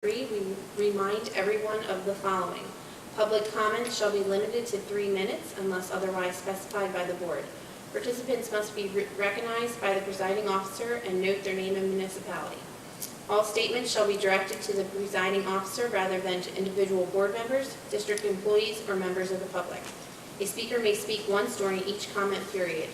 3, we remind everyone of the following. Public comments shall be limited to 3 minutes unless otherwise specified by the board. Participants must be recognized by the presiding officer and note their name and municipality. All statements shall be directed to the presiding officer rather than to individual board members, district employees, or members of the public. A speaker may speak once during each comment period.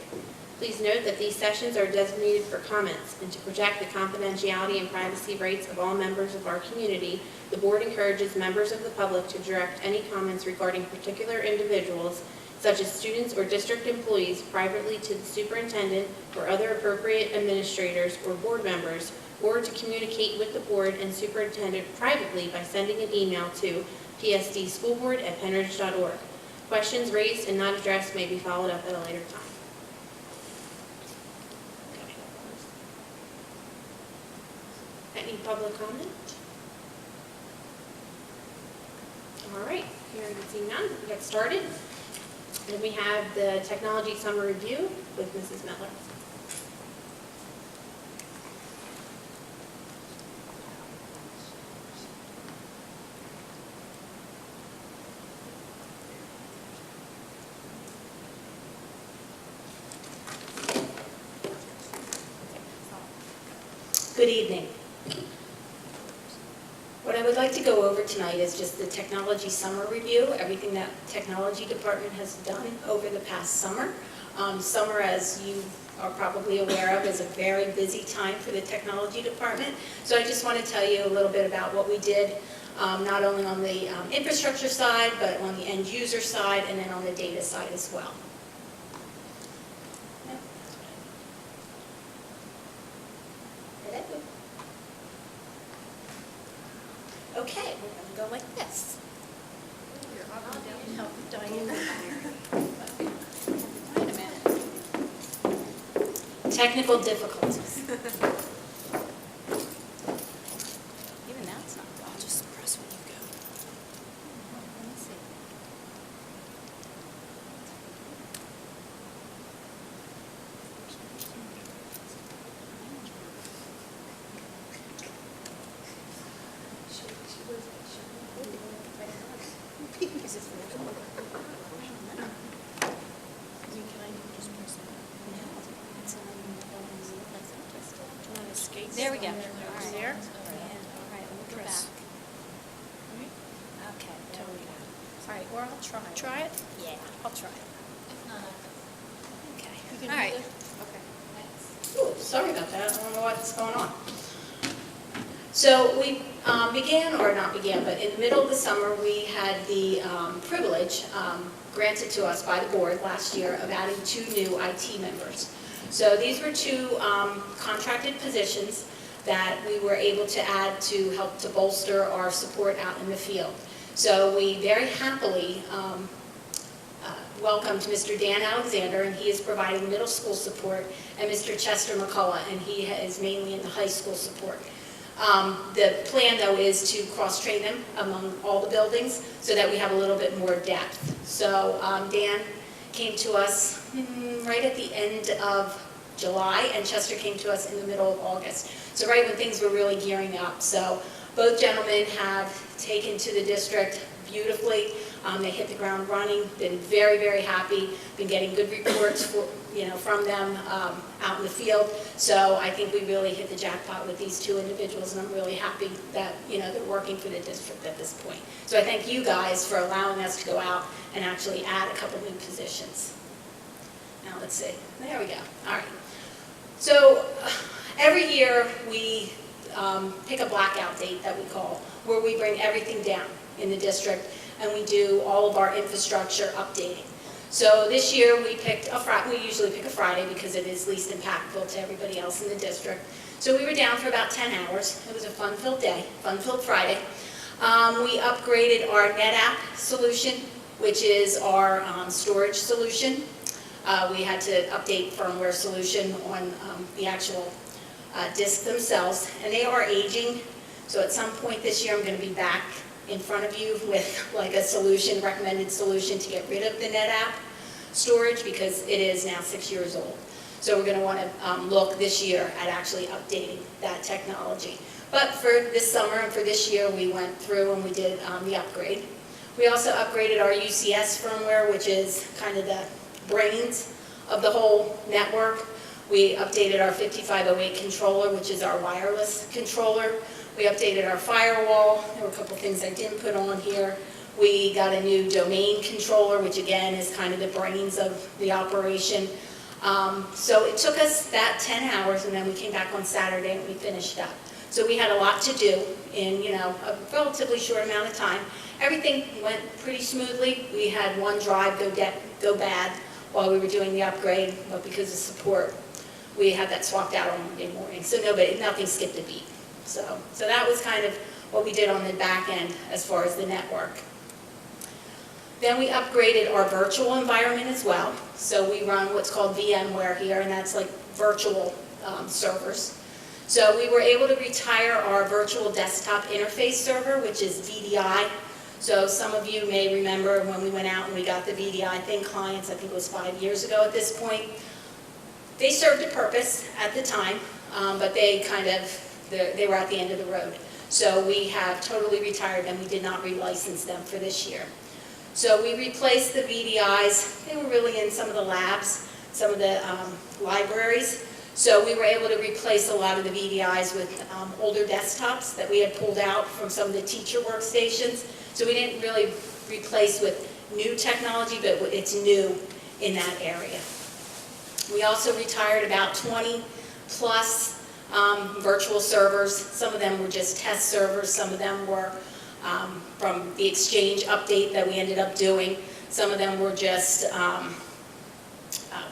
Please note that these sessions are designated for comments, and to protect the confidentiality and privacy rights of all members of our community, the board encourages members of the public to direct any comments regarding particular individuals, such as students or district employees, privately to the superintendent or other appropriate administrators or board members, or to communicate with the board and superintendent privately by sending an email to psdschoolboard@pennridge.org. Questions raised and not addressed may be followed up at a later time. Any public comment? All right, hearing and seeing none, we'll get started. And we have the technology summer review with Mrs. Miller. Good evening. What I would like to go over tonight is just the technology summer review, everything that technology department has done over the past summer. Summer, as you are probably aware of, is a very busy time for the technology department. So I just want to tell you a little bit about what we did, not only on the infrastructure side, but on the end user side, and then on the data side as well. Okay, we're going to go like this. Help Diane. Wait a minute. Technical difficulties. Even that's not good. I'll just press when you go. Let me see. There we go. All right. There. All right, we'll go back. Okay, there we go. All right, or I'll try. Try it? Yeah, I'll try it. If not, okay. All right. Okay. Ooh, sorry about that. I don't know what's going on. So we but in the middle of the summer, we had the privilege granted to us by the board last year of adding 2 new IT members. So these were 2 contracted positions that we were able to add to help to bolster our support out in the field. So we very happily welcomed Mr. Dan Alexander, and he is providing middle school support, and Mr. Chester McCullough, and he is mainly in the high school support. The plan, though, is to cross-train them among all the buildings so that we have a little bit more depth. So Dan came to us right at the end of July, and Chester came to us in the middle of August. So right when things were really gearing up. So both gentlemen have taken to the district beautifully. They hit the ground running, been very, very happy, been getting good reports from them out in the field. So I think we really hit the jackpot with these 2 individuals, and I'm really happy that they're working for the district at this point. So I thank you guys for allowing us to go out and actually add a couple new positions. Now let's see, there we go. All right. So every year we pick a blackout date that we call, where we bring everything down in the district and we do all of our infrastructure updating. So this year we picked we usually pick a Friday because it is least impactful to everybody else in the district. So we were down for about 10 hours. It was a fun-filled day, fun-filled Friday. We upgraded our NetApp solution, which is our storage solution. We had to update firmware solution on the actual disks themselves, and they are aging. So at some point this year I'm going to be back in front of you with like a solution, recommended solution to get rid of the NetApp storage because it is now 6 years old. So we're going to want to look this year at actually updating that technology. But for this summer and for this year, we went through and we did the upgrade. We also upgraded our UCS firmware, which is kind of the brains of the whole network. We updated our 5508 controller, which is our wireless controller. We updated our firewall. There were a couple things I didn't put on here. We got a new domain controller, which again is kind of the brains of the operation. So it took us that 10 hours, and then we came back on Saturday and we finished up. So we had a lot to do in, a relatively short amount of time. Everything went pretty smoothly. We had one drive go bad while we were doing the upgrade, but because of support, we had that swapped out on Monday morning. So nothing skipped a beat. So that was kind of what we did on the back end as far as the network. Then we upgraded our virtual environment as well. So we run what's called VMware here, and that's like virtual servers. So we were able to retire our virtual desktop interface server, which is VDI. So some of you may remember when we went out and we got the VDI thin clients, I think it was 5 years ago at this point. They served a purpose at the time, but they were at the end of the road. So we have totally retired them. We did not relicense them for this year. So we replaced the VDIs. They were really in some of the labs, some of the libraries. So we were able to replace a lot of the VDIs with older desktops that we had pulled out from some of the teacher workstations. So we didn't really replace with new technology, but it's new in that area. We also retired about 20 plus virtual servers. Some of them were just test servers. Some of them were from the Exchange update that we ended up doing. Some of them were just,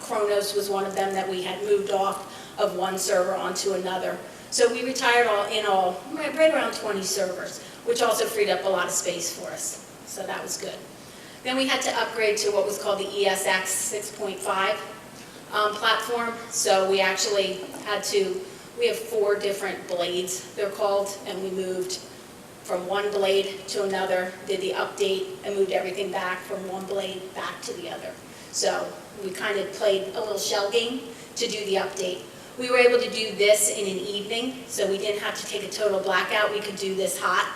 Kronos was one of them that we had moved off of one server onto another. So we retired right around 20 servers, which also freed up a lot of space for us. So that was good. Then we had to upgrade to what was called the ESX 6.5 platform. So we actually we have 4 different blades, they're called, and we moved from one blade to another, did the update, and moved everything back from one blade back to the other. So we kind of played a little shell game to do the update. We were able to do this in an evening, so we didn't have to take a total blackout. We could do this hot.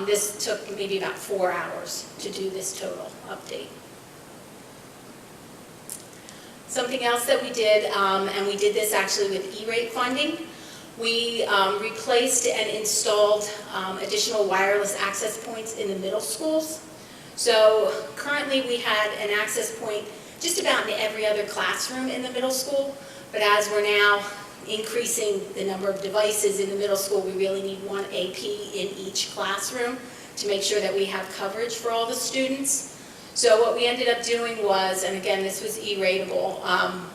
This took maybe about 4 hours to do this total update. Something else that we did, and we did this actually with E-rate funding, we replaced and installed additional wireless access points in the middle schools. So currently we had an access point just about in every other classroom in the middle school, but as we're now increasing the number of devices in the middle school, we really need one AP in each classroom to make sure that we have coverage for all the students. So what we ended up doing was, and again this was E-rateable,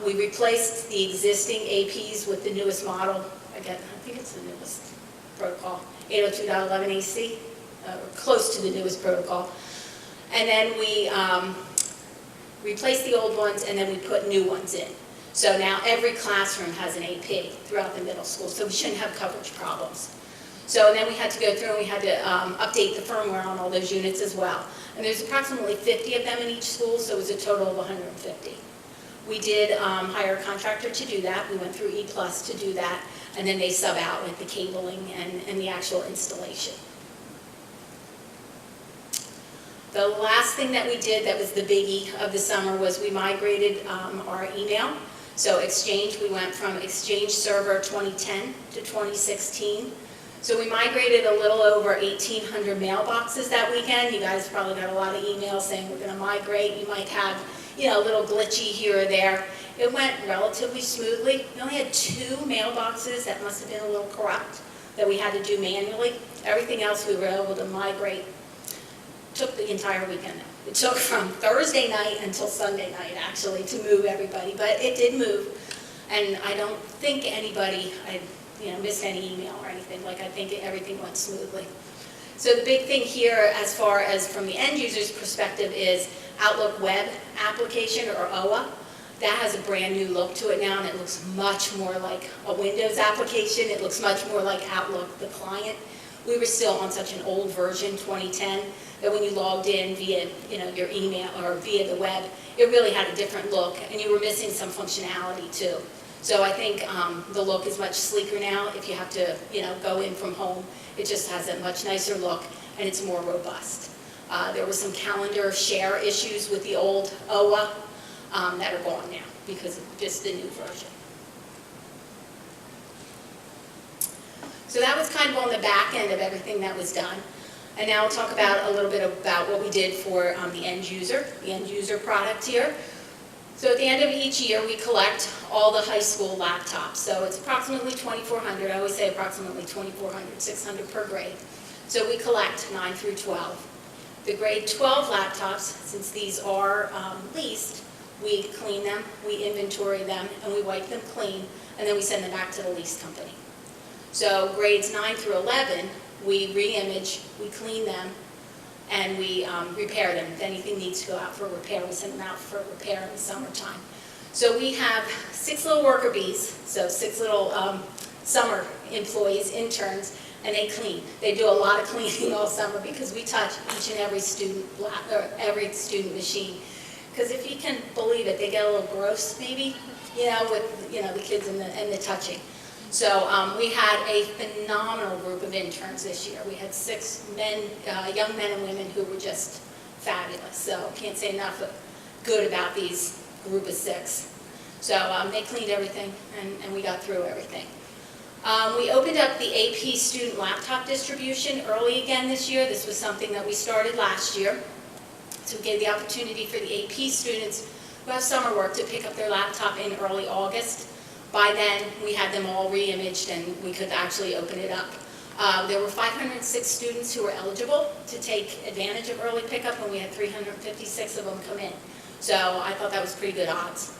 we replaced the existing APs with the newest model. Again, I think it's the newest protocol, 802.11ac, close to the newest protocol. And then we replaced the old ones and then we put new ones in. So now every classroom has an AP throughout the middle school, so we shouldn't have coverage problems. So and then we had to go through and we had to update the firmware on all those units as well. And there's approximately 50 of them in each school, so it was a total of 150. We did hire a contractor to do that. We went through E+ to do that, and then they sub out with the cabling and the actual installation. The last thing that we did that was the biggie of the summer was we migrated our email. So Exchange, we went from Exchange Server 2010 to 2016. So we migrated a little over 1,800 mailboxes that weekend. You guys probably got a lot of emails saying we're going to migrate. You might have, a little glitchy here or there. It went relatively smoothly. We only had 2 mailboxes that must have been a little corrupt that we had to do manually. Everything else we were able to migrate. Took the entire weekend. It took from Thursday night until Sunday night, actually, to move everybody, but it did move. And I don't think anybody missed any email or anything. I think everything went smoothly. So the big thing here, as far as from the end user's perspective, is Outlook Web Application, or OWA. That has a brand new look to it now, and it looks much more like a Windows application. It looks much more like Outlook, the client. We were still on such an old version, 2010, that when you logged in via your email or via the web, it really had a different look, and you were missing some functionality too. So I think the look is much sleeker now. If you have to, go in from home, it just has a much nicer look, and it's more robust. There were some calendar share issues with the old OWA that are gone now because of just the new version. So that was kind of on the back end of everything that was done. And now we'll talk about a little bit about what we did for the end user product here. So at the end of each year, we collect all the high school laptops. So it's approximately 2,400. I always say approximately 2,400, 600 per grade. So we collect 9 through 12. The grade 12 laptops, since these are leased, we clean them, we inventory them, and we wipe them clean, and then we send them back to the lease company. So grades 9 through 11, we re-image, we clean them, and we repair them. If anything needs to go out for repair, we send them out for repair in the summertime. So we have 6 little worker bees, so 6 little summer employees, interns, and they clean. They do a lot of cleaning all summer because we touch each and every student machine. Because if you can believe it, they get a little gross maybe, with the kids and the touching. So we had a phenomenal group of interns this year. We had 6 young men and women who were just fabulous. So can't say enough good about these group of 6. So they cleaned everything, and we got through everything. We opened up the AP student laptop distribution early again this year. This was something that we started last year. So we gave the opportunity for the AP students who have summer work to pick up their laptop in early August. By then, we had them all re-imaged and we could actually open it up. There were 506 students who were eligible to take advantage of early pickup, and we had 356 of them come in. So I thought that was pretty good odds.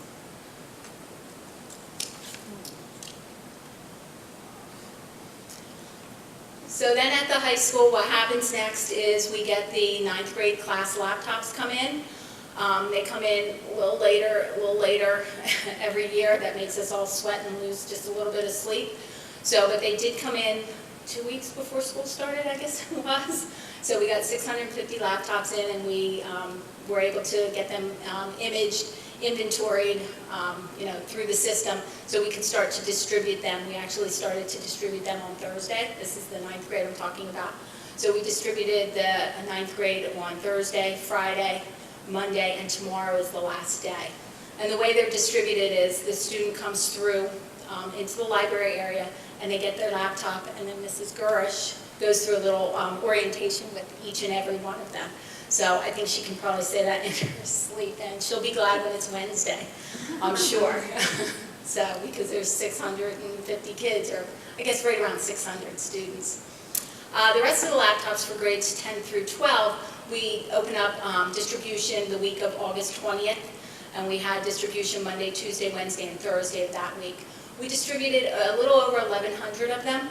So then at the high school, what happens next is we get the 9th grade class laptops come in. They come in a little later every year. That makes us all sweat and lose just a little bit of sleep. But they did come in 2 weeks before school started, I guess it was. So we got 650 laptops in, and we were able to get them imaged, inventoried, through the system, so we could start to distribute them. We actually started to distribute them on Thursday. This is the 9th grade I'm talking about. So we distributed the 9th grade on Thursday, Friday, Monday, and tomorrow is the last day. And the way they're distributed is the student comes through into the library area, and they get their laptop, and then Mrs. Gurish goes through a little orientation with each and every one of them. So I think she can probably say that in her sleep, and she'll be glad when it's Wednesday, I'm sure. Because there's 650 kids, or I guess right around 600 students. The rest of the laptops for grades 10 through 12, we open up distribution the week of August 20th, and we had distribution Monday, Tuesday, Wednesday, and Thursday of that week. We distributed a little over 1,100 of them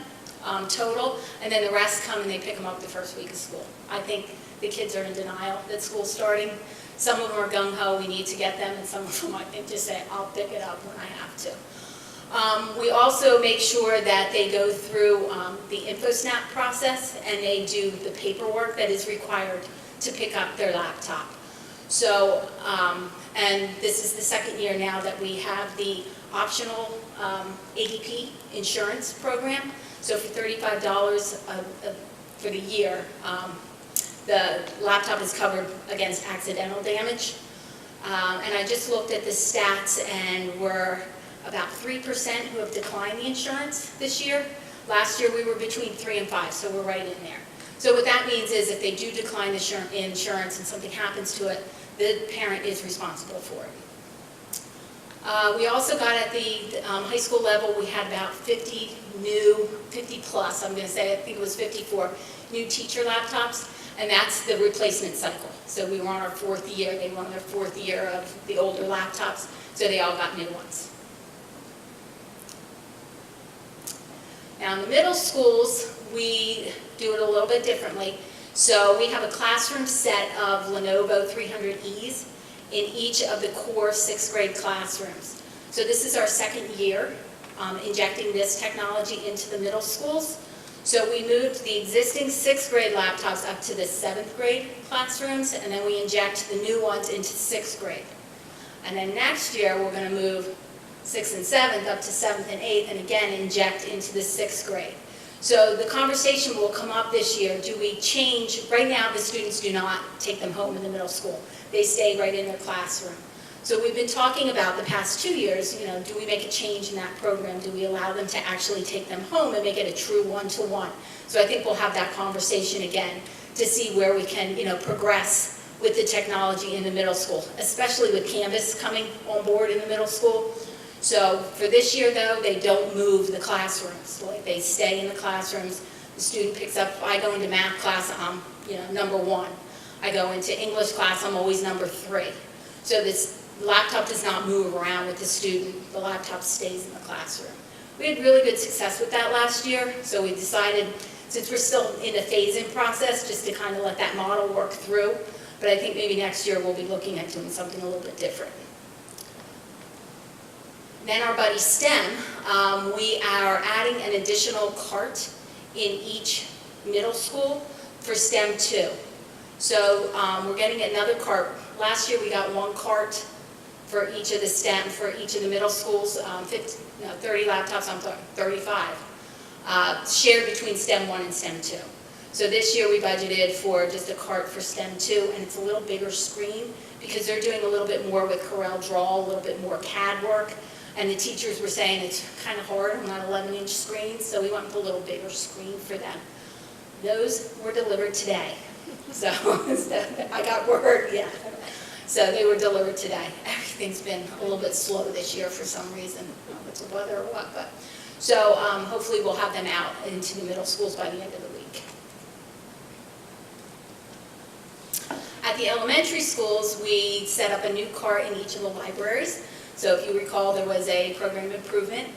total, and then the rest come and they pick them up the first week of school. I think the kids are in denial that school's starting. Some of them are gung-ho, we need to get them, and some of them I think just say, I'll pick it up when I have to. We also make sure that they go through the InfoSnap process, and they do the paperwork that is required to pick up their laptop. So, and this is the second year now that we have the optional ADP insurance program. So for $35 for the year, the laptop is covered against accidental damage. And I just looked at the stats, and we're about 3% who have declined the insurance this year. Last year we were between 3 and 5, so we're right in there. So what that means is if they do decline the insurance and something happens to it, the parent is responsible for it. We also got at the high school level, we had about 50 plus, I'm going to say, I think it was 54 new teacher laptops, and that's the replacement cycle. So we were on our 4th year, they were on their 4th year of the older laptops, so they all got new ones. Now in the middle schools, we do it a little bit differently. So we have a classroom set of Lenovo 300Es in each of the core 6th grade classrooms. So this is our second year injecting this technology into the middle schools. So we moved the existing 6th grade laptops up to the 7th grade classrooms, and then we inject the new ones into 6th grade. And then next year we're going to move 6th and 7th up to 7th and 8th, and again inject into the 6th grade. So the conversation will come up this year, do we change, right now the students do not take them home in the middle school. They stay right in their classroom. So we've been talking about the past 2 years, do we make a change in that program? Do we allow them to actually take them home and make it a true one-to-one? So I think we'll have that conversation again to see where we can, progress with the technology in the middle school, especially with Canvas coming on board in the middle school. So for this year, though, they don't move the classrooms. Like, they stay in the classrooms. The student picks up, I go into math class, I'm, number 1. I go into English class, I'm always number 3. So this laptop does not move around with the student. The laptop stays in the classroom. We had really good success with that last year, so we decided, since we're still in the phase-in process, just to kind of let that model work through. But I think maybe next year we'll be looking at doing something a little bit different. Then our buddy STEM, we are adding an additional cart in each middle school for STEM 2. So we're getting another cart. Last year we got 1 cart for each of the STEM, for each of the middle schools, 30 laptops, 35, shared between STEM 1 and STEM 2. So this year we budgeted for just a cart for STEM 2, and it's a little bigger screen because they're doing a little bit more with Corel Draw, a little bit more CAD work. And the teachers were saying it's kind of hard on that 11-inch screen, so we went with a little bigger screen for them. Those were delivered today. So I got word, yeah. So they were delivered today. Everything's been a little bit slow this year for some reason. I don't know if it's the weather or what, but. So hopefully we'll have them out into the middle schools by the end of the week. At the elementary schools, we set up a new cart in each of the libraries. So if you recall, there was a program improvement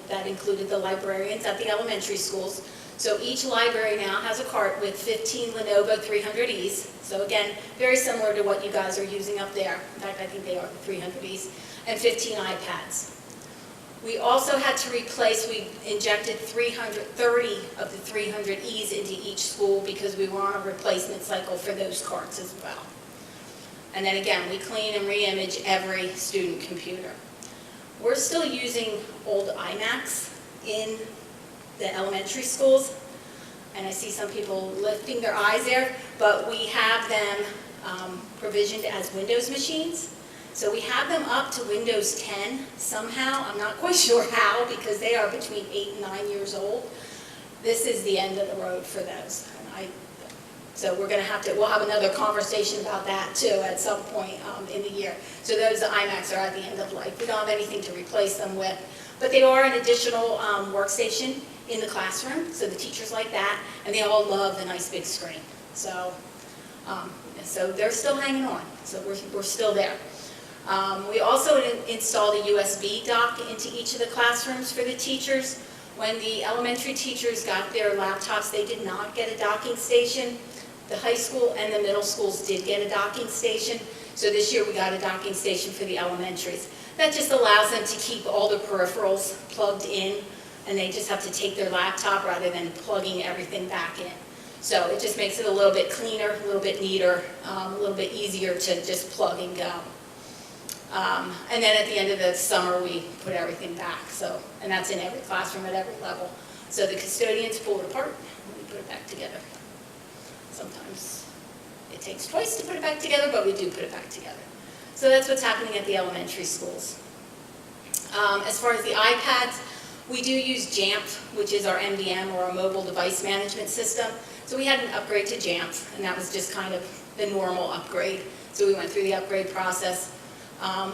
that included the librarians at the elementary schools. So each library now has a cart with 15 Lenovo 300Es. So again, very similar to what you guys are using up there. In fact, I think they are the 300Es, and 15 iPads. We also had to replace, we injected 330 of the 300Es into each school because we were on a replacement cycle for those carts as well. And then again, we clean and re-image every student computer. We're still using old iMacs in the elementary schools, and I see some people lifting their eyes there, but we have them provisioned as Windows machines. So we have them up to Windows 10 somehow. I'm not quite sure how, because they are between 8 and 9 years old. This is the end of the road for those. So we'll have another conversation about that too at some point in the year. So those iMacs are at the end of life. We don't have anything to replace them with. But they are an additional workstation in the classroom, so the teachers like that, and they all love the nice big screen. So they're still hanging on, so we're still there. We also installed a USB dock into each of the classrooms for the teachers. When the elementary teachers got their laptops, they did not get a docking station. The high school and the middle schools did get a docking station. So this year we got a docking station for the elementaries. That just allows them to keep all the peripherals plugged in, and they just have to take their laptop rather than plugging everything back in. So it just makes it a little bit cleaner, a little bit neater, a little bit easier to just plug and go. And then at the end of the summer, we put everything back. And that's in every classroom at every level. So the custodians pull it apart, and we put it back together. Sometimes it takes twice to put it back together, but we do put it back together. So that's what's happening at the elementary schools. As far as the iPads, we do use JAMP, which is our MDM, or our mobile device management system. So we had an upgrade to JAMP, and that was just kind of the normal upgrade. So we went through the upgrade process.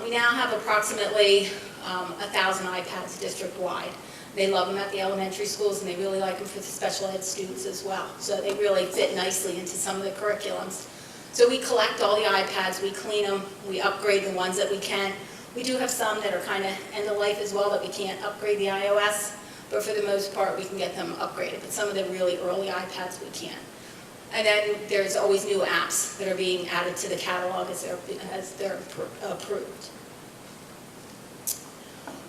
We now have approximately 1,000 iPads district-wide. They love them at the elementary schools, and they really like them for the special ed students as well. So they really fit nicely into some of the curriculums. So we collect all the iPads, we clean them, we upgrade the ones that we can. We do have some that are kind of end of life as well that we can't upgrade the iOS, but for the most part we can get them upgraded. But some of the really early iPads we can't. And then there's always new apps that are being added to the catalog as they're approved.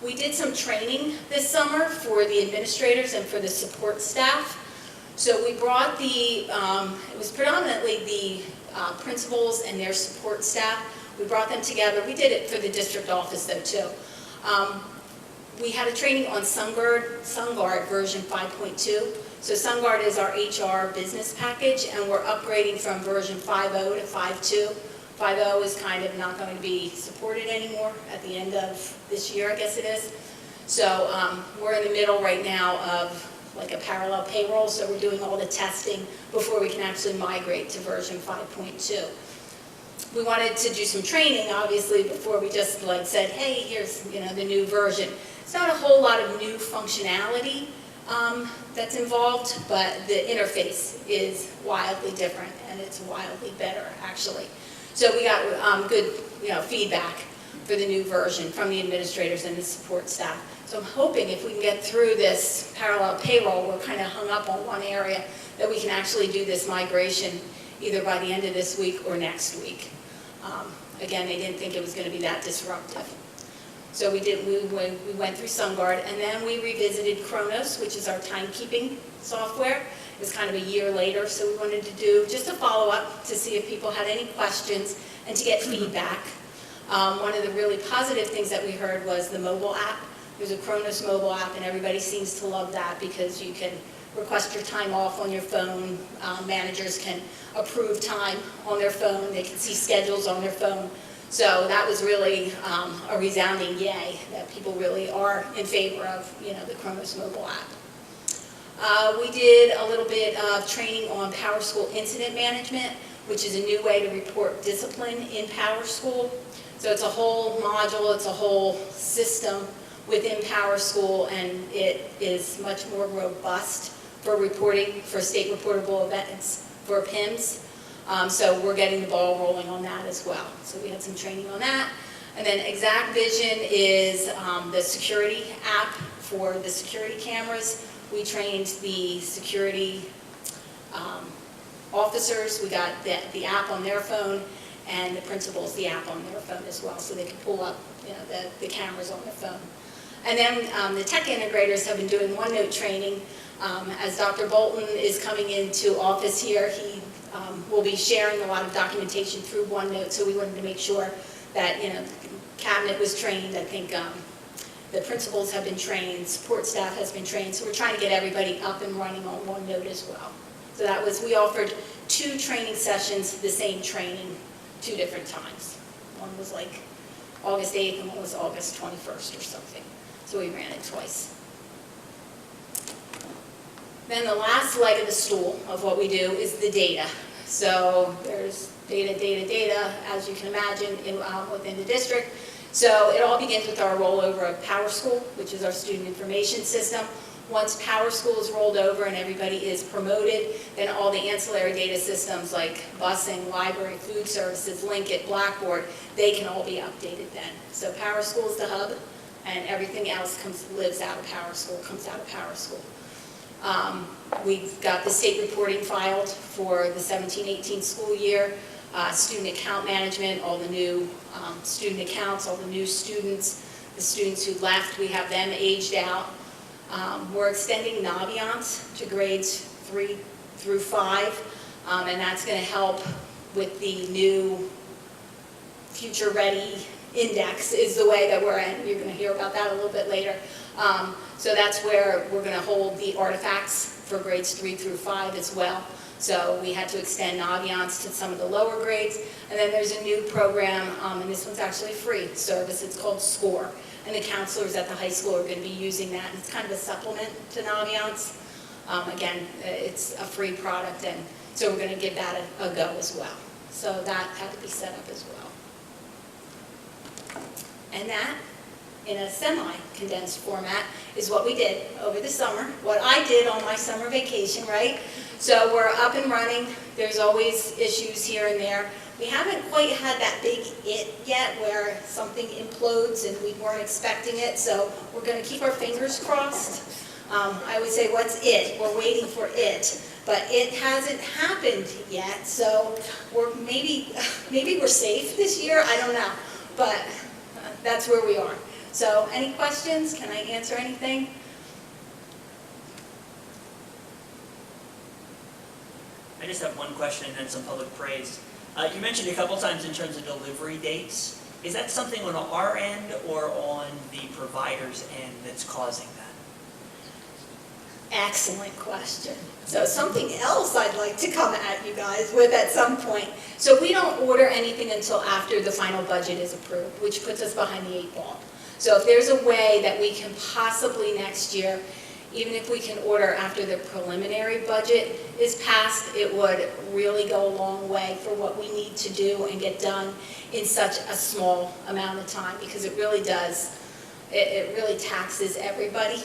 We did some training this summer for the administrators and for the support staff. So we brought it was predominantly the principals and their support staff. We brought them together. We did it for the district office though too. We had a training on SunGuard version 5.2. So SunGuard is our HR business package, and we're upgrading from version 5.0 to 5.2. 5.0 is kind of not going to be supported anymore at the end of this year, I guess it is. So we're in the middle right now of like a parallel payroll, so we're doing all the testing before we can actually migrate to version 5.2. We wanted to do some training, obviously, before we just like said, hey, here's the new version. It's not a whole lot of new functionality that's involved, but the interface is wildly different, and it's wildly better, actually. So we got good feedback for the new version from the administrators and the support staff. So I'm hoping if we can get through this parallel payroll, we're kind of hung up on one area, that we can actually do this migration either by the end of this week or next week. Again, they didn't think it was going to be that disruptive. So we went through SunGuard, and then we revisited Kronos, which is our timekeeping software. It was kind of a year later, so we wanted to do just a follow-up to see if people had any questions and to get feedback. One of the really positive things that we heard was the mobile app. There's a Kronos mobile app, and everybody seems to love that because you can request your time off on your phone. Managers can approve time on their phone. They can see schedules on their phone. So that was really a resounding yay, that people really are in favor of the Kronos mobile app. We did a little bit of training on PowerSchool incident management, which is a new way to report discipline in PowerSchool. So it's a whole module, it's a whole system within PowerSchool, and it is much more robust for reporting, for state reportable events, for PIMS. So we're getting the ball rolling on that as well. So we had some training on that. And then ExactVision is the security app for the security cameras. We trained the security officers. We got the app on their phone, and the principals the app on their phone as well, so they can pull up the cameras on their phone. And then the tech integrators have been doing OneNote training. As Dr. Bolton is coming into office here, he will be sharing a lot of documentation through OneNote, so we wanted to make sure that the cabinet was trained. I think the principals have been trained, support staff has been trained, so we're trying to get everybody up and running on OneNote as well. So that was, we offered 2 training sessions, the same training, 2 different times. One was like August 8th and one was August 21st or something. So we ran it twice. Then the last leg of the stool of what we do is the data. So there's data, as you can imagine, within the district. So it all begins with our rollover of PowerSchool, which is our student information system. Once PowerSchool is rolled over and everybody is promoted, then all the ancillary data systems like busing, library, food services, Linkit, Blackboard, they can all be updated then. So PowerSchool is the hub, and everything else lives out of PowerSchool, comes out of PowerSchool. We've got the state reporting filed for the 17-18 school year, student account management, all the new student accounts, all the new students, the students who left, we have them aged out. We're extending Naviance to grades 3 through 5, and that's going to help with the new Future Ready Index is the way that we're in. You're going to hear about that a little bit later. So that's where we're going to hold the artifacts for grades 3 through 5 as well. So we had to extend Naviance to some of the lower grades. And then there's a new program, and this one's actually a free service. It's called SCORE. And the counselors at the high school are going to be using that. It's kind of a supplement to Naviance. Again, it's a free product, and so we're going to give that a go as well. So that had to be set up as well. And that, in a semi-condensed format, is what we did over the summer, what I did on my summer vacation, right? So we're up and running. There's always issues here and there. We haven't quite had that big it yet where something implodes and we weren't expecting it, so we're going to keep our fingers crossed. I would say, what's it? We're waiting for it, but it hasn't happened yet, so maybe we're safe this year, I don't know, but that's where we are. So any questions? Can I answer anything? I just have one question and then some public praise. You mentioned a couple times in terms of delivery dates. Is that something on our end or on the provider's end that's causing that? Excellent question. So something else I'd like to come at you guys with at some point. So we don't order anything until after the final budget is approved, which puts us behind the 8 ball. So if there's a way that we can possibly next year, even if we can order after the preliminary budget is passed, it would really go a long way for what we need to do and get done in such a small amount of time, because it really does, it really taxes everybody.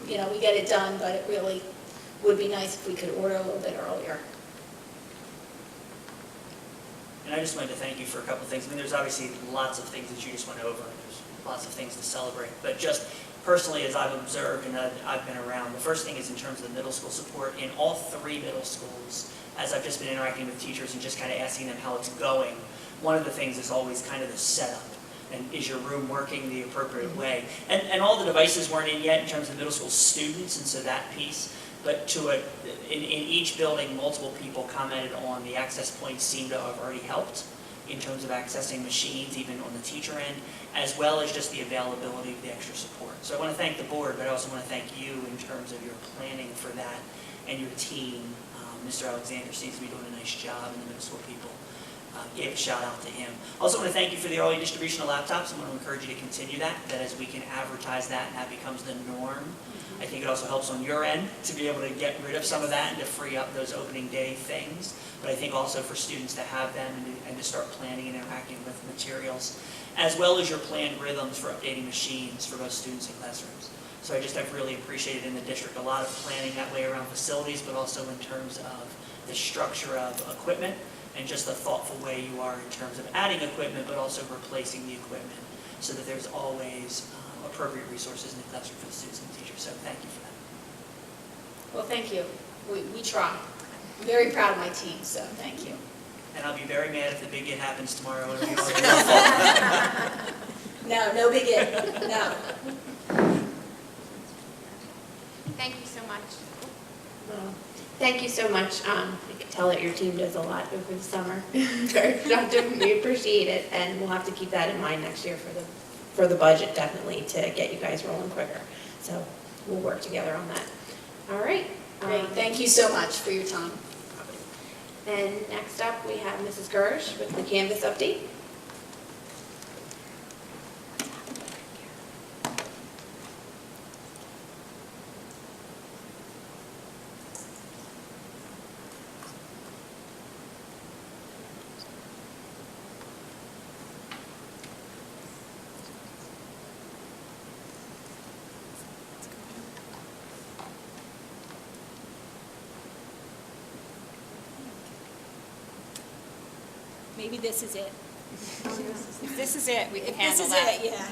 You know, we get it done, but it really would be nice if we could order a little bit earlier. And I just wanted to thank you for a couple of things. I mean, there's obviously lots of things that you just went over, and there's lots of things to celebrate. But just personally, as I've observed and I've been around, the first thing is in terms of the middle school support. In all 3 middle schools, as I've just been interacting with teachers and just kind of asking them how it's going, one of the things is always kind of the setup. And is your room working the appropriate way? And all the devices weren't in yet in terms of middle school students, and so that piece. But in each building, multiple people commented on the access points seem to have already helped in terms of accessing machines, even on the teacher end, as well as just the availability of the extra support. So I want to thank the board, but I also want to thank you in terms of your planning for that and your team. Mr. Alexander seems to be doing a nice job, and the middle school people. Gave a shout out to him. Also want to thank you for the early distribution of laptops. I want to encourage you to continue that as we can advertise that and that becomes the norm. I think it also helps on your end to be able to get rid of some of that and to free up those opening day things. But I think also for students to have them and to start planning and interacting with materials, as well as your planned rhythms for updating machines for both students and classrooms. So I've really appreciated in the district a lot of planning that way around facilities, but also in terms of the structure of equipment, and just the thoughtful way you are in terms of adding equipment, but also replacing the equipment, so that there's always appropriate resources in the classroom for the students and teachers. So thank you for that. Well, thank you. We try. I'm very proud of my team, so thank you. And I'll be very mad if the big hit happens tomorrow. It'll be all your fault. No big it. No. Thank you so much. Thank you so much. I can tell that your team does a lot over the summer. Very productive. We appreciate it, and we'll have to keep that in mind next year for the budget, definitely, to get you guys rolling quicker. So we'll work together on that. All right. Great. Thank you so much for your time. And next up, we have Mrs. Gersh with the Canvas update. Maybe this is it. If this is it, we can handle This is that. it, yeah.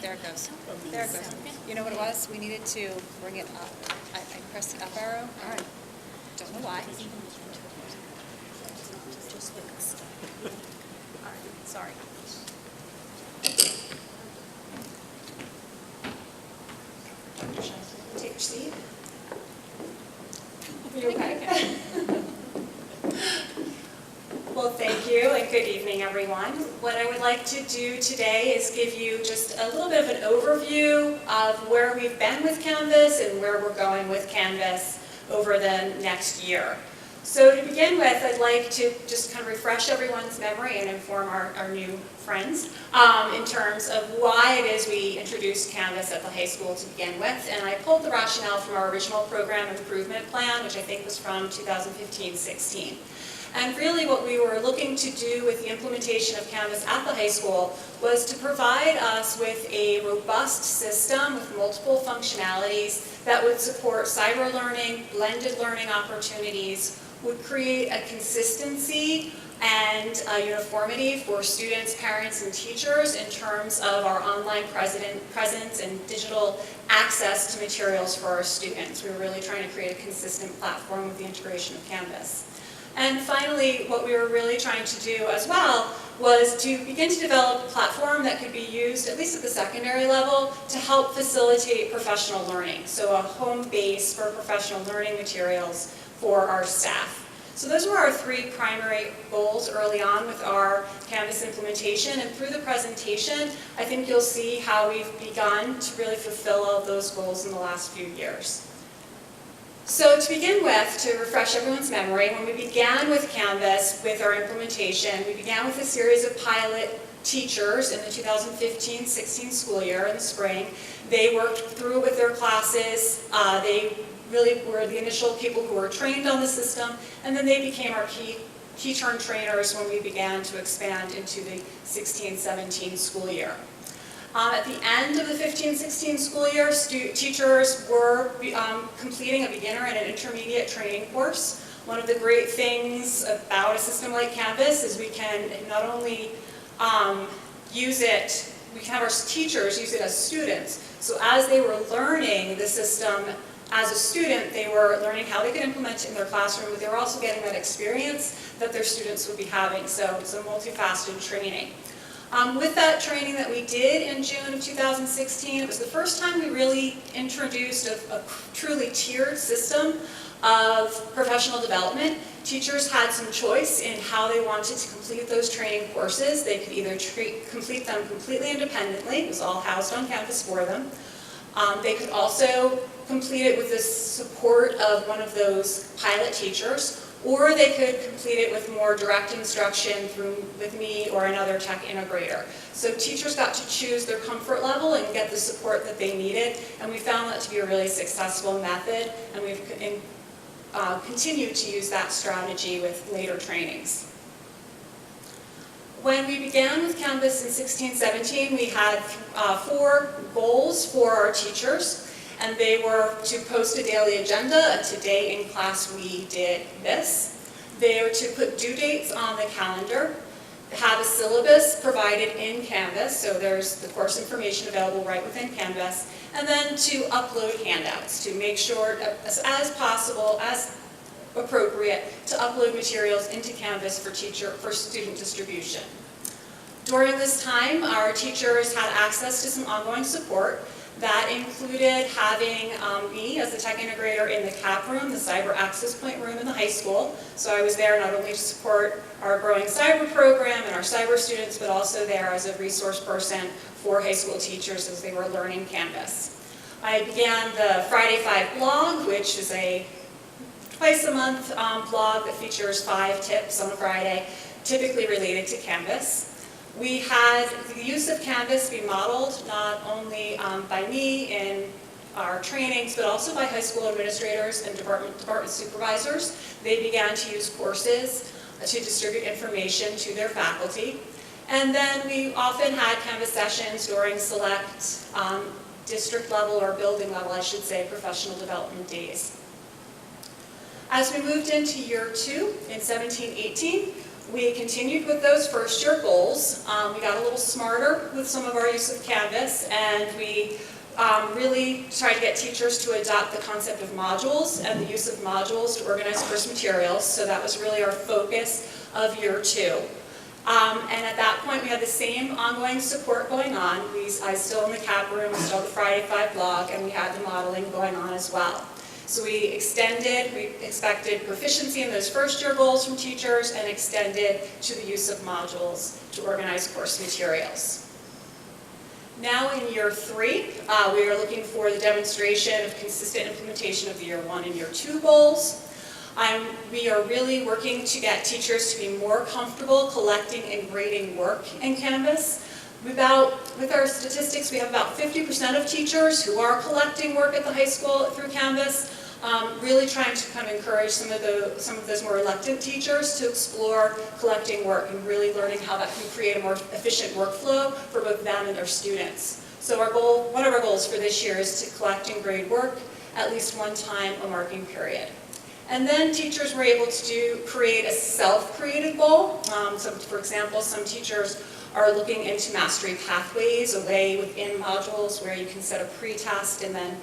There it goes. There it goes. You know what it was? We needed to bring it up. I pressed the up arrow. All right. Don't know why. All right. Sorry. Take your seat. You okay? Well, thank you and good evening, everyone. What I would like to do today is give you just a little bit of an overview of where we've been with Canvas and where we're going with Canvas over the next year. So to begin with, I'd like to just kind of refresh everyone's memory and inform our new friends in terms of why it is we introduced Canvas at the high school to begin with. And I pulled the rationale from our original program improvement plan, which I think was from 2015-16. And really what we were looking to do with the implementation of Canvas at the high school was to provide us with a robust system with multiple functionalities that would support cyber learning, blended learning opportunities, would create a consistency and a uniformity for students, parents, and teachers in terms of our online presence and digital access to materials for our students. We were really trying to create a consistent platform with the integration of Canvas. And finally, what we were really trying to do as well was to begin to develop a platform that could be used, at least at the secondary level, to help facilitate professional learning. So a home base for professional learning materials for our staff. So those were our three primary goals early on with our Canvas implementation. And through the presentation, I think you'll see how we've begun to really fulfill all of those goals in the last few years. So to begin with, to refresh everyone's memory, when we began with Canvas with our implementation, we began with a series of pilot teachers in the 2015-16 school year in the spring. They worked through with their classes. They really were the initial people who were trained on the system, and then they became our key turn trainers when we began to expand into the 16-17 school year. At the end of the 15-16 school year, teachers were completing a beginner and an intermediate training course. One of the great things about a system like Canvas is we can not only use it, we can have our teachers use it as students. So as they were learning the system as a student, they were learning how they could implement it in their classroom, but they were also getting that experience that their students would be having. So it's a multifaceted training. With that training that we did in June of 2016, it was the first time we really introduced a truly tiered system of professional development. Teachers had some choice in how they wanted to complete those training courses. They could either complete them completely independently, it was all housed on Canvas for them. They could also complete it with the support of one of those pilot teachers, or they could complete it with more direct instruction with me or another tech integrator. So teachers got to choose their comfort level and get the support that they needed, and we found that to be a really successful method, and we've continued to use that strategy with later trainings. When we began with Canvas in 16-17, we had 4 goals for our teachers. And they were to post a daily agenda. Today in class we did this. They were to put due dates on the calendar, have a syllabus provided in Canvas, so there's the course information available right within Canvas, and then to upload handouts to make sure, as possible, as appropriate, to upload materials into Canvas for student distribution. During this time, our teachers had access to some ongoing support. That included having me as the tech integrator in the CAP room, the Cyber Access Point room in the high school. So I was there not only to support our growing cyber program and our cyber students, but also there as a resource person for high school teachers as they were learning Canvas. I began the Friday 5 blog, which is a twice-a-month blog that features 5 tips on a Friday, typically related to Canvas. We had the use of Canvas be modeled not only by me in our trainings, but also by high school administrators and department supervisors. They began to use courses to distribute information to their faculty. And then we often had Canvas sessions during select district level or building level, I should say, professional development days. As we moved into year 2 in 17-18, we continued with those first year goals. We got a little smarter with some of our use of Canvas, and we really tried to get teachers to adopt the concept of modules and the use of modules to organize course materials. So that was really our focus of year 2. And at that point, we had the same ongoing support going on. I was still in the CAP room, we still had the Friday 5 blog, and we had the modeling going on as well. So we expected proficiency in those first year goals from teachers and extended to the use of modules to organize course materials. Now in year 3, we are looking for the demonstration of consistent implementation of the year 1 and year 2 goals. We are really working to get teachers to be more comfortable collecting and grading work in Canvas. With our statistics, we have about 50% of teachers who are collecting work at the high school through Canvas. really trying to kind of encourage some of those more reluctant teachers to explore collecting work and really learning how that can create a more efficient workflow for both them and their students. So one of our goals for this year is to collect and grade work at least one time a marking period. And then teachers were able to create a self-created goal. So for example, some teachers are looking into mastery pathways, a way within modules where you can set a pre-test and then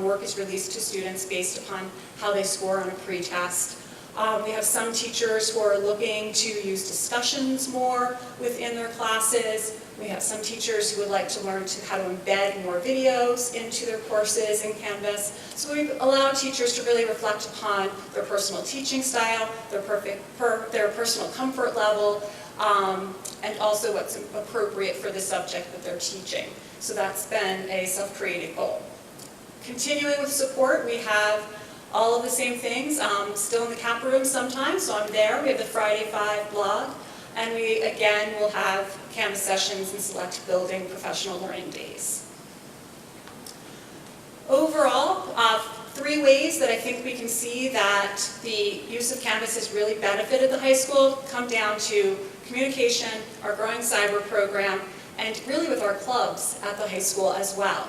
work is released to students based upon how they score on a pre-test. We have some teachers who are looking to use discussions more within their classes. We have some teachers who would like to learn how to embed more videos into their courses in Canvas. So we've allowed teachers to really reflect upon their personal teaching style, their personal comfort level, and also what's appropriate for the subject that they're teaching. So that's been a self-created goal. Continuing with support, we have all of the same things, still in the Cap room sometimes, so I'm there. We have the Friday 5 blog, and we, again, will have Canvas sessions and select building professional learning days. Overall, 3 ways that I think we can see that the use of Canvas has really benefited the high school come down to communication, our growing cyber program, and really with our clubs at the high school as well.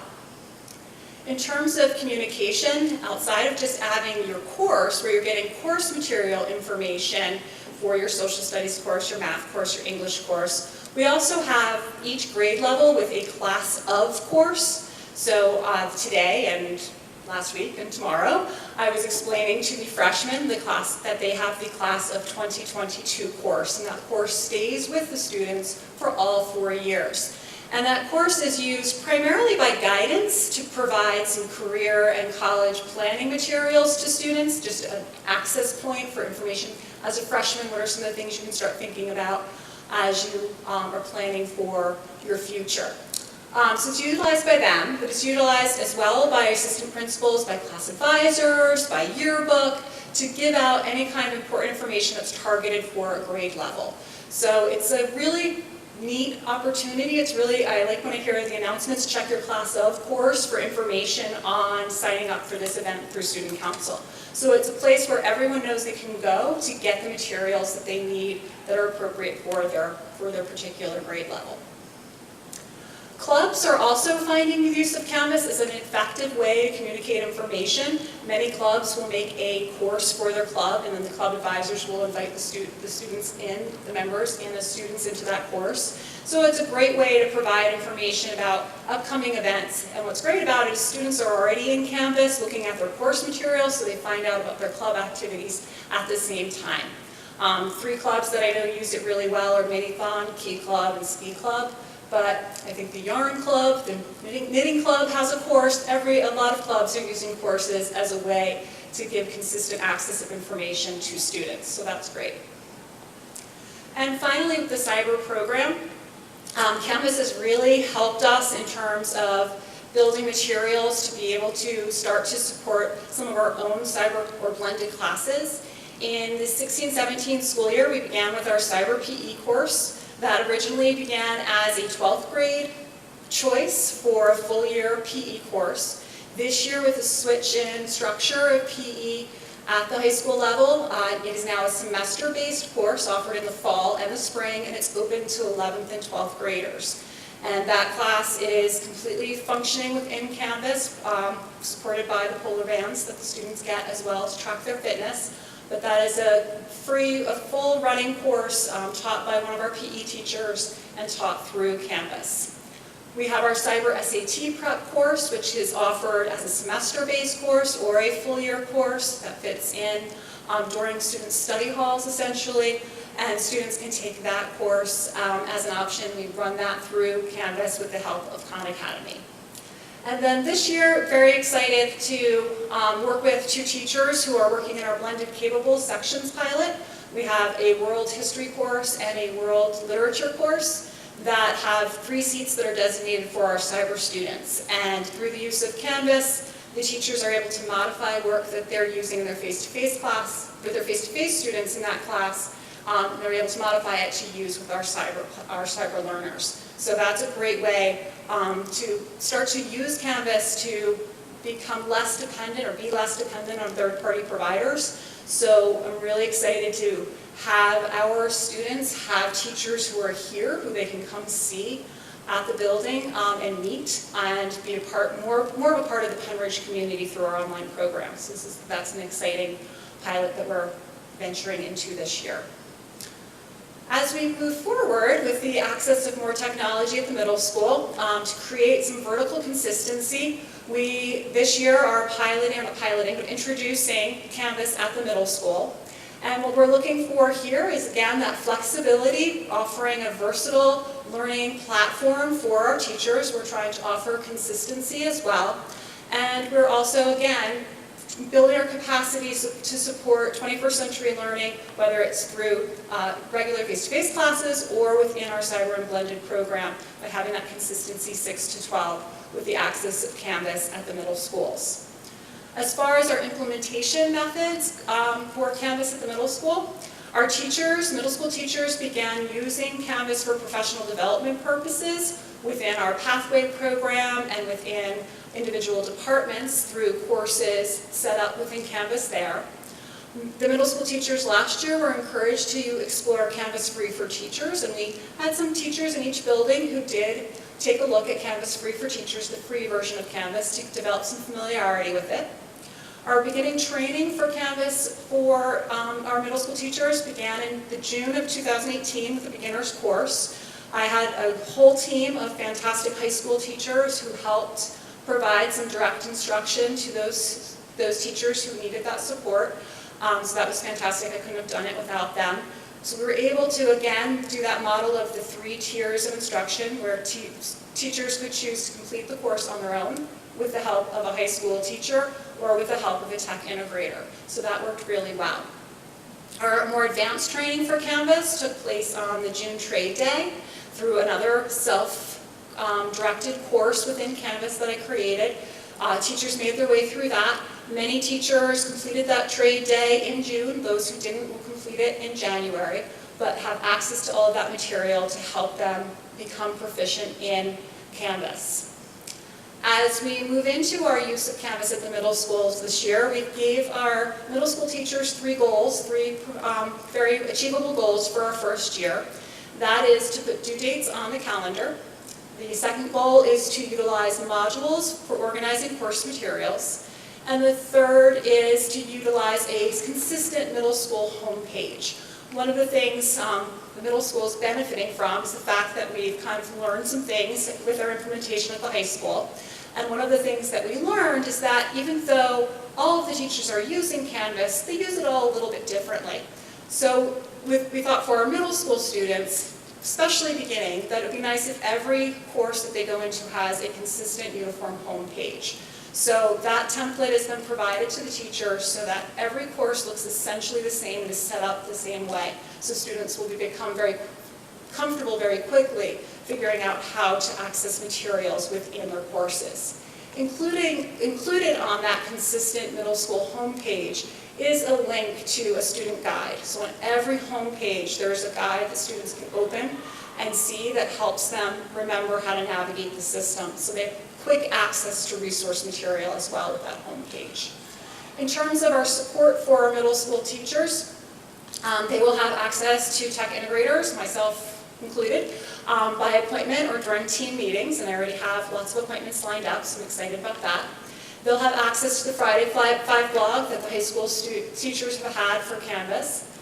In terms of communication, outside of just having your course, where you're getting course material information for your social studies course, your math course, your English course, we also have each grade level with a class of course. So today and last week and tomorrow, I was explaining to the freshmen the class that they have the class of 2022 course, and that course stays with the students for all 4 years. And that course is used primarily by guidance to provide some career and college planning materials to students, just an access point for information. As a freshman, what are some of the things you can start thinking about as you are planning for your future? So it's utilized by them, but it's utilized as well by assistant principals, by class advisors, by yearbook, to give out any kind of important information that's targeted for a grade level. So it's a really neat opportunity. It's really, I like when I hear the announcements, check your class of course for information on signing up for this event through Student Council. So it's a place where everyone knows they can go to get the materials that they need that are appropriate for their particular grade level. Clubs are also finding the use of Canvas as an effective way to communicate information. Many clubs will make a course for their club, and then the club advisors will invite the students in, the members and the students into that course. So it's a great way to provide information about upcoming events. And what's great about it is students are already in Canvas looking at their course materials, so they find out about their club activities at the same time. 3 clubs that I know use it really well are Mini-Thon, Key Club, and Ski Club. But I think the Yarn Club, the Knitting Club has a course. A lot of clubs are using courses as a way to give consistent access of information to students, so that's great. And finally, with the cyber program, Canvas has really helped us in terms of building materials to be able to start to support some of our own cyber or blended classes. In the 16-17 school year, we began with our Cyber PE course. That originally began as a 12th grade choice for a full year PE course. This year, with a switch in structure of PE at the high school level, it is now a semester-based course offered in the fall and the spring, and it's open to 11th and 12th graders. And that class is completely functioning within Canvas, supported by the polar bands that the students get as well to track their fitness. But that is a full running course taught by one of our PE teachers and taught through Canvas. We have our Cyber SAT Prep course, which is offered as a semester-based course or a full year course that fits in during student study halls, essentially. And students can take that course as an option. We run that through Canvas with the help of Khan Academy. And then this year, very excited to work with 2 teachers who are working in our Blended Capable Sections pilot. We have a World History course and a World Literature course that have 3 seats that are designated for our cyber students. And through the use of Canvas, the teachers are able to modify work that they're using in their face-to-face class, with their face-to-face students in that class. They're able to modify it to use with our cyber learners. So that's a great way to start to use Canvas to become less dependent or be less dependent on third-party providers. So I'm really excited to have our students have teachers who are here, who they can come see at the building and meet and be a part, more of a part of the Pennridge community through our online programs. That's an exciting pilot that we're venturing into this year. As we move forward with the access of more technology at the middle school, to create some vertical consistency, we this year are introducing Canvas at the middle school. And what we're looking for here is, again, that flexibility, offering a versatile learning platform for our teachers. We're trying to offer consistency as well. And we're also, again, building our capacities to support 21st century learning, whether it's through regular face-to-face classes or within our cyber and blended program, by having that consistency 6 to 12 with the access of Canvas at the middle schools. As far as our implementation methods for Canvas at the middle school, our teachers, middle school teachers, began using Canvas for professional development purposes within our pathway program and within individual departments through courses set up within Canvas there. The middle school teachers last year were encouraged to explore Canvas Free for Teachers, and we had some teachers in each building who did take a look at Canvas Free for Teachers, the free version of Canvas, to develop some familiarity with it. Our beginning training for Canvas for our middle school teachers began in the June of 2018 with the beginner's course. I had a whole team of fantastic high school teachers who helped provide some direct instruction to those teachers who needed that support. So that was fantastic. I couldn't have done it without them. So we were able to, again, do that model of the 3 tiers of instruction where teachers could choose to complete the course on their own with the help of a high school teacher or with the help of a tech integrator. So that worked really well. Our more advanced training for Canvas took place on the June trade day through another self-directed course within Canvas that I created. Teachers made their way through that. Many teachers completed that trade day in June. Those who didn't will complete it in January, but have access to all of that material to help them become proficient in Canvas. As we move into our use of Canvas at the middle schools this year, we gave our middle school teachers 3 goals, 3 very achievable goals for our first year. That is to put due dates on the calendar. The second goal is to utilize modules for organizing course materials. And the third is to utilize a consistent middle school homepage. One of the things the middle school is benefiting from is the fact that we've kind of learned some things with our implementation at the high school. And one of the things that we learned is that even though all of the teachers are using Canvas, they use it all a little bit differently. So we thought for our middle school students, especially beginning, that it would be nice if every course that they go into has a consistent uniform homepage. So that template has been provided to the teachers so that every course looks essentially the same and is set up the same way. So students will become very comfortable very quickly figuring out how to access materials within their courses. Included on that consistent middle school homepage is a link to a student guide. So on every homepage, there's a guide that students can open and see that helps them remember how to navigate the system. So they have quick access to resource material as well with that homepage. In terms of our support for our middle school teachers, they will have access to tech integrators, myself included, by appointment or during team meetings, and I already have lots of appointments lined up, so I'm excited about that. They'll have access to the Friday 5 blog that the high school teachers have had for Canvas.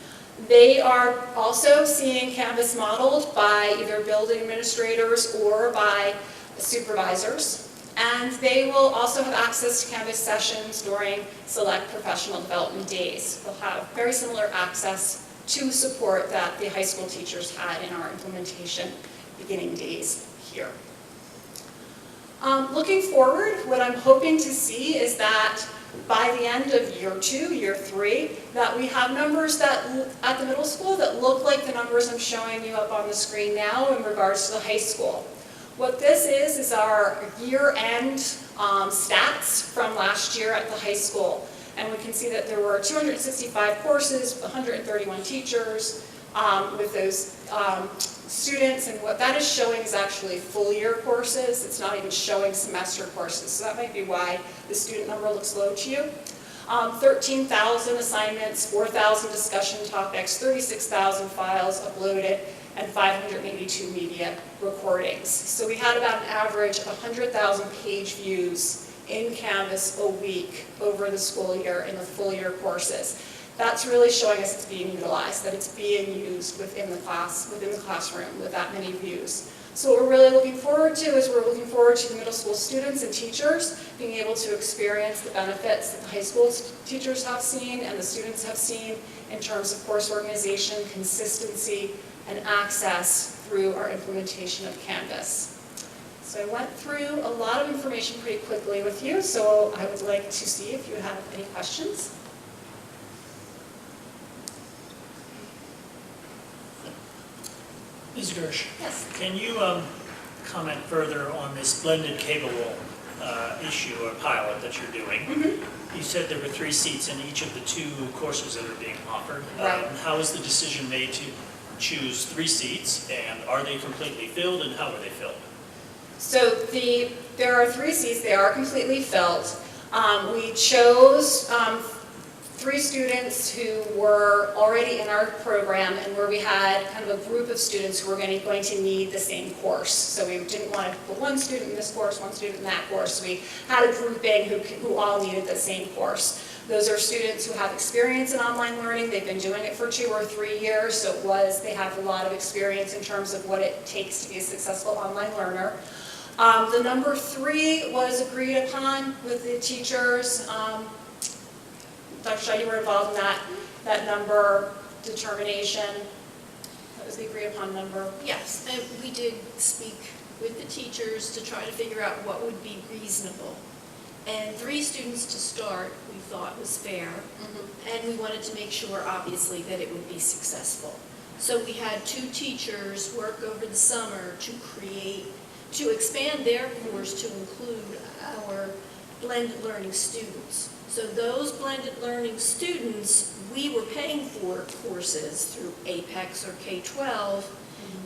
They are also seeing Canvas modeled by either building administrators or by supervisors. And they will also have access to Canvas sessions during select professional development days. They'll have very similar access to support that the high school teachers had in our implementation beginning days here. Looking forward, what I'm hoping to see is that by the end of year 2, year 3, that we have numbers that at the middle school that look like the numbers I'm showing you up on the screen now in regards to the high school. What this is our year-end stats from last year at the high school. And we can see that there were 265 courses, 131 teachers, with those students, and what that is showing is actually full year courses. It's not even showing semester courses, so that might be why the student number looks low to you. 13,000 assignments, 4,000 discussion topics, 36,000 files uploaded, and 582 media recordings. So we had about an average of 100,000 page views in Canvas a week over the school year in the full year courses. That's really showing us it's being utilized, that it's being used within the classroom with that many views. So what we're really looking forward to is we're looking forward to the middle school students and teachers being able to experience the benefits that the high school teachers have seen and the students have seen in terms of course organization, consistency, and access through our implementation of Canvas. So I went through a lot of information pretty quickly with you, so I would like to see if you have any questions. Ms. Gersh, Yes. can you comment further on this blended capable issue or pilot that you're doing? You said there were 3 seats in each of the 2 courses that are being offered. Right. How is the decision made to choose 3 seats, and are they completely filled, and how are they filled? So there are 3 seats, they are completely filled. We chose 3 students who were already in our program and where we had kind of a group of students who were going to need the same course. So we didn't want to put one student in this course, one student in that course. We had a grouping who all needed the same course. Those are students who have experience in online learning. They've been doing it for 2 or 3 years, so they have a lot of experience in terms of what it takes to be a successful online learner. The number 3 was agreed upon with the teachers. Dr. Shaw, you were involved in that number determination. That was the agreed upon number. Yes, and we did speak with the teachers to try to figure out what would be reasonable. And 3 students to start, we thought was fair. And we wanted to make sure, obviously, that it would be successful. So we had 2 teachers work over the summer to expand their course to include our blended learning students. So those blended learning students, we were paying for courses through APEX or K-12.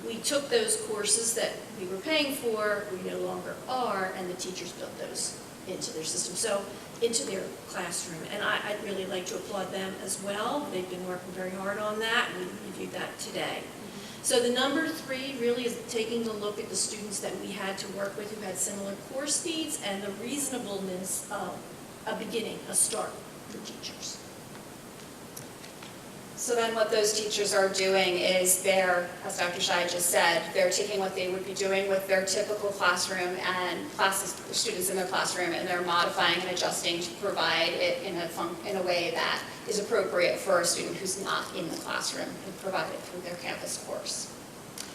We took those courses that we were paying for, we no longer are, and the teachers built those into their system, so into their classroom. And I'd really like to applaud them as well. They've been working very hard on that, and we reviewed that today. So the number 3 really is taking a look at the students that we had to work with who had similar course needs and the reasonableness of a start for teachers. So then what those teachers are doing is as Dr. Shai just said, they're taking what they would be doing with their typical classroom and students in their classroom, and they're modifying and adjusting to provide it in a way that is appropriate for a student who's not in the classroom and provide it through their campus course.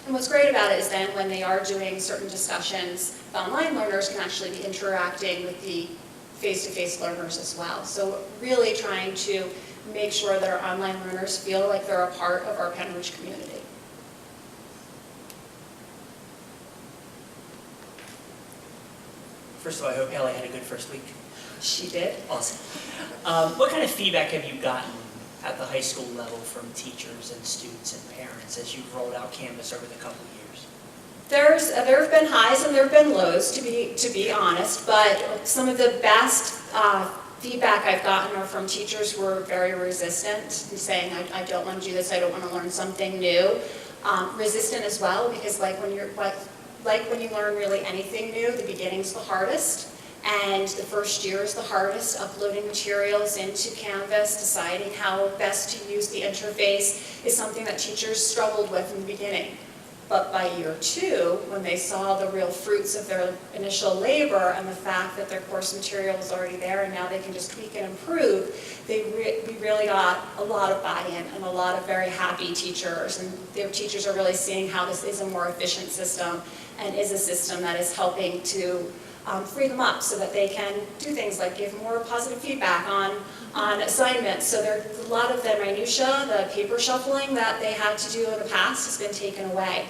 And what's great about it is then when they are doing certain discussions, the online learners can actually be interacting with the face-to-face learners as well. So really trying to make sure that our online learners feel like they're a part of our Pennridge community. First of all, I hope Ellie had a good first week. She did. Awesome. What kind of feedback have you gotten at the high school level from teachers and students and parents as you've rolled out Canvas over the couple of years? There have been highs and there have been lows, to be honest, but some of the best feedback I've gotten are from teachers who are very resistant, saying, I don't want to do this, I don't want to learn something new. Resistant as well, because like when you learn really anything new, the beginning's the hardest. And the first year is the hardest, uploading materials into Canvas, deciding how best to use the interface is something that teachers struggled with in the beginning. But by year 2, when they saw the real fruits of their initial labor and the fact that their course material was already there and now they can just tweak and improve, we really got a lot of buy-in and a lot of very happy teachers. And their teachers are really seeing how this is a more efficient system and is a system that is helping to free them up so that they can do things like give more positive feedback on assignments. So there's a lot of the minutia, the paper shuffling that they had to do in the past has been taken away.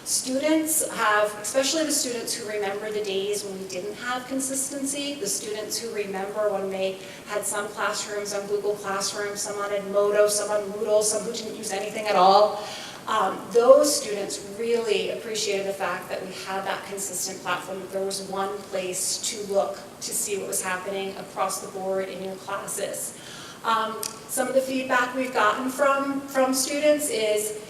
Students have, especially the students who remember the days when we didn't have consistency, the students who remember when they had some classrooms on Google Classroom, some on Edmodo, some on Moodle, some who didn't use anything at all. Those students really appreciated the fact that we had that consistent platform, that there was one place to look to see what was happening across the board in your classes. Some of the feedback we've gotten from students is,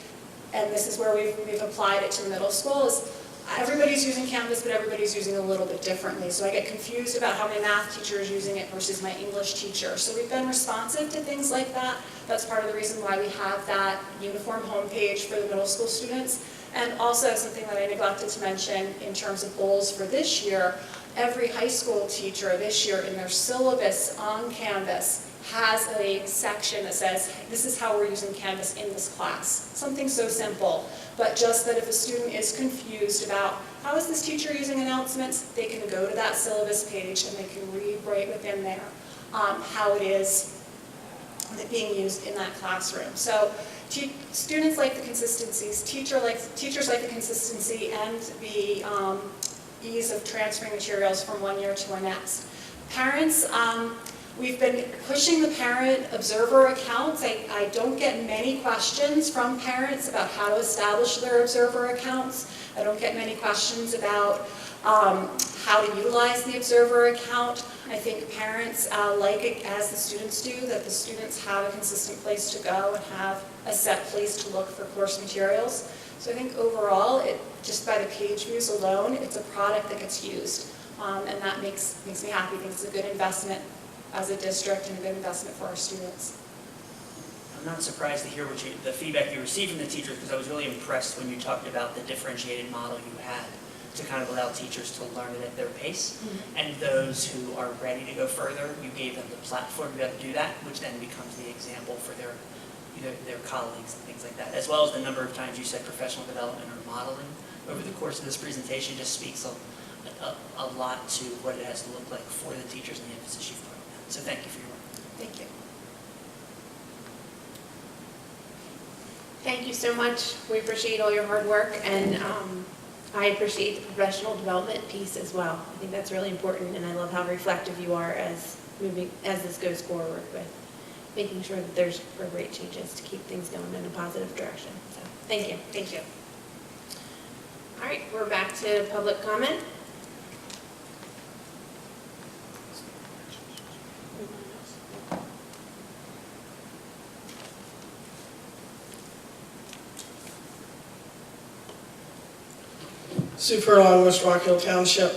and this is where we've applied it to the middle school, is everybody's using Canvas, but everybody's using it a little bit differently. So I get confused about how my math teacher is using it versus my English teacher. So we've been responsive to things like that. That's part of the reason why we have that uniform homepage for the middle school students. And also something that I neglected to mention in terms of goals for this year, every high school teacher this year in their syllabus on Canvas has a section that says, this is how we're using Canvas in this class. Something so simple, but just that if a student is confused about how is this teacher using announcements, they can go to that syllabus page and they can read right within there how it is being used in that classroom. So students like the consistencies, teachers like the consistency and the ease of transferring materials from one year to our next. Parents, we've been pushing the parent observer accounts. I don't get many questions from parents about how to establish their observer accounts. I don't get many questions about how to utilize the observer account. I think parents like it, as the students do, that the students have a consistent place to go and have a set place to look for course materials. So I think overall, just by the page views alone, it's a product that gets used. And that makes me happy. I think it's a good investment as a district and a good investment for our students. I'm not surprised to hear the feedback you received from the teachers, because I was really impressed when you talked about the differentiated model you had to kind of allow teachers to learn it at their pace. Mm-hmm. And those who are ready to go further, you gave them the platform to be able to do that, which then becomes the example for their colleagues and things like that. As well as the number of times you said professional development or modeling over the course of this presentation just speaks a lot to what it has to look like for the teachers and the emphasis you've put on that. So thank you for your work. Thank you. Thank you so much. We appreciate all your hard work, and I appreciate the professional development piece as well. I think that's really important, and I love how reflective you are as this goes forward with making sure that there's appropriate changes to keep things going in a positive direction. So thank you. Thank you. All right, we're back to public comment. Sue Furlong, West Rock Hill Township.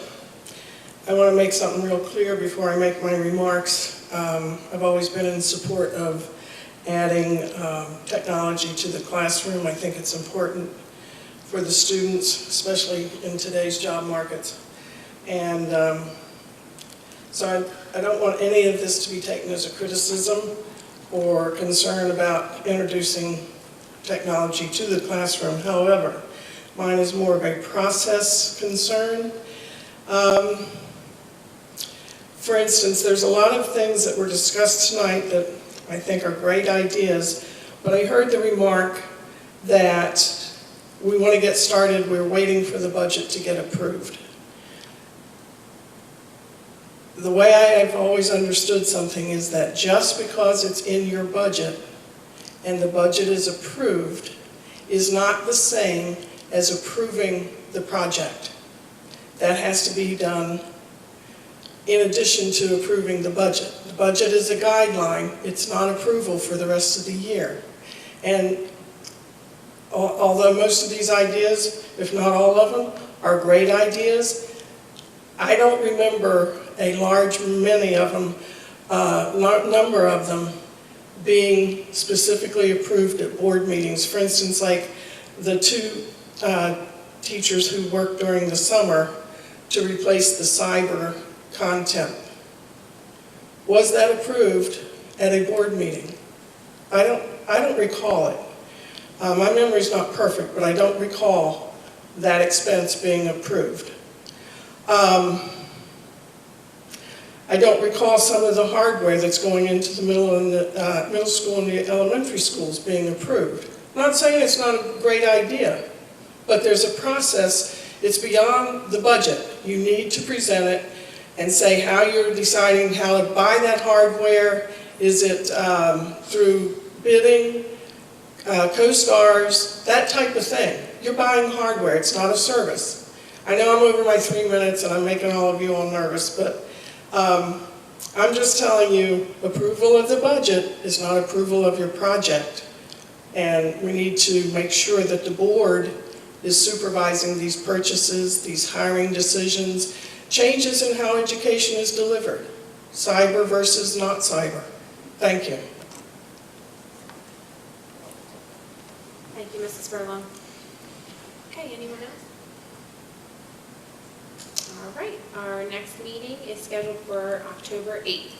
I want to make something real clear before I make my remarks. I've always been in support of adding technology to the classroom. I think it's important for the students, especially in today's job markets. And so I don't want any of this to be taken as a criticism or concern about introducing technology to the classroom. However, mine is more of a process concern. For instance, there's a lot of things that were discussed tonight that I think are great ideas, but I heard the remark that we want to get started, we're waiting for the budget to get approved. The way I've always understood something is that just because it's in your budget and the budget is approved is not the same as approving the project. That has to be done in addition to approving the budget. The budget is a guideline, it's not approval for the rest of the year. And although most of these ideas, if not all of them, are great ideas, I don't remember a large number of them being specifically approved at board meetings. For instance, like the two teachers who worked during the summer to replace the cyber content. Was that approved at a board meeting? I don't recall it. My memory's not perfect, but I don't recall that expense being approved. I don't recall some of the hardware that's going into the middle school and the elementary schools being approved. I'm not saying it's not a great idea, but there's a process. It's beyond the budget. You need to present it and say how you're deciding how to buy that hardware. Is it through bidding, co-stars, that type of thing. You're buying hardware, it's not a service. I know I'm over my 3 minutes and I'm making all of you all nervous, but I'm just telling you, approval of the budget is not approval of your project. And we need to make sure that the board is supervising these purchases, these hiring decisions, changes in how education is delivered, cyber versus not cyber. Thank you. Thank you, Mrs. Furlong. Okay, anyone else? All right, our next meeting is scheduled for October 8th.